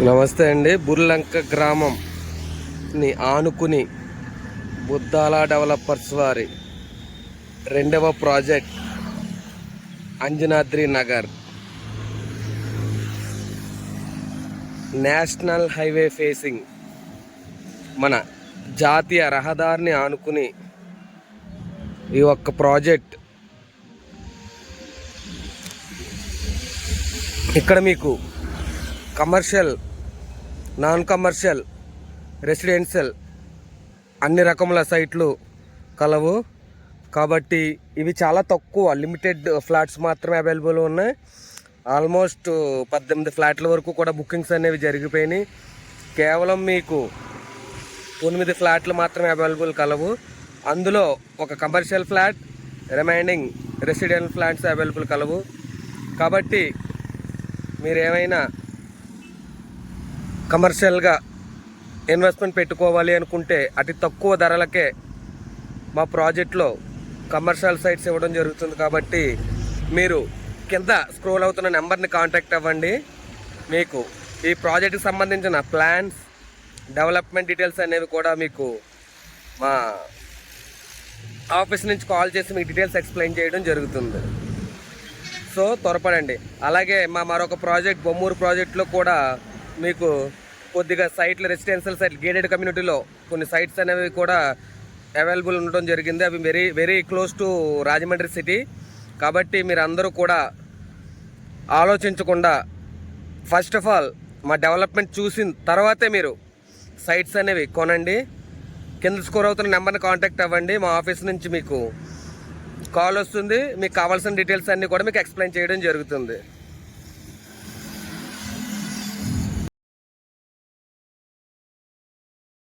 నమస్తే అండి. బుర్లంక గ్రామంని ఆనుకుని బుద్దాల డెవలపర్స్ వారి రెండవ project Anjanadri Nagar national highway facing మన జాతీయ రహదారిని ఆనుకుని ఈ ఒక్క ప్రాజెక్ట్. ఇక్కడ మీకు కమర్షియల్, నాన్ కమర్షియల్, రెసిడెన్షియల్ అన్ని రకముల సైట్లు కలవు. కాబట్టి ఇవి చాలా తక్కువ లిమిటెడ్ ఫ్లాట్స్ మాత్రమే అవైలబుల్ ఉన్నాయి. ఆల్మోస్ట్ 18 ఫ్లాట్ల వరకు కూడా బుకింగ్స్ అనేవి జరిగిపోయినాయి. కేవలం మీకు 9 ఫ్లాట్లు మాత్రమే అవైలబుల్ కలవు. అందులో ఒక commercial flat, remaining residential flats available కలవు. కాబట్టి మీరు ఏమైనా కమర్షియల్గా ఇన్వెస్ట్మెంట్ పెట్టుకోవాలి అనుకుంటే అతి తక్కువ ధరలకే మా ప్రాజెక్ట్లో కమర్షియల్ సైట్స్ ఇవ్వడం జరుగుతుంది. కాబట్టి మీరు కింద స్క్రోల్ అవుతున్న నెంబర్ని కాంటాక్ట్ అవ్వండి. మీకు ఈ ప్రాజెక్ట్కి సంబంధించిన ప్లాన్స్, డెవలప్మెంట్ డీటెయిల్స్ అనేవి కూడా మీకు మా ఆఫీస్ నుంచి కాల్ చేసి మీకు డీటెయిల్స్ ఎక్స్ప్లెయిన్ చేయడం జరుగుతుంది. సో త్వరపడండి. అలాగే మా మరొక ప్రాజెక్ట్ బొమ్మూరు ప్రాజెక్ట్లో కూడా మీకు కొద్దిగా సైట్లు, రెసిడెన్షియల్ సైట్లు, గేటెడ్ కమ్యూనిటీలో కొన్ని సైట్స్ అనేవి కూడా అవైలబుల్ ఉండడం జరిగింది. అవి very very close to Rajahmundry city. కాబట్టి మీరు అందరూ కూడా ఆలోచించకుండా ఫస్ట్ ఆఫ్ ఆల్ మా డెవలప్మెంట్ చూసిన తర్వాతే మీరు సైట్స్ అనేవి కొనండి. కింద స్కోర్ అవుతున్న నెంబర్ని కాంటాక్ట్ అవ్వండి. మా ఆఫీస్ నుంచి మీకు కాల్ వస్తుంది. మీకు కావాల్సిన డీటెయిల్స్ అన్నీ కూడా మీకు ఎక్స్ప్లెయిన్ చేయడం జరుగుతుంది.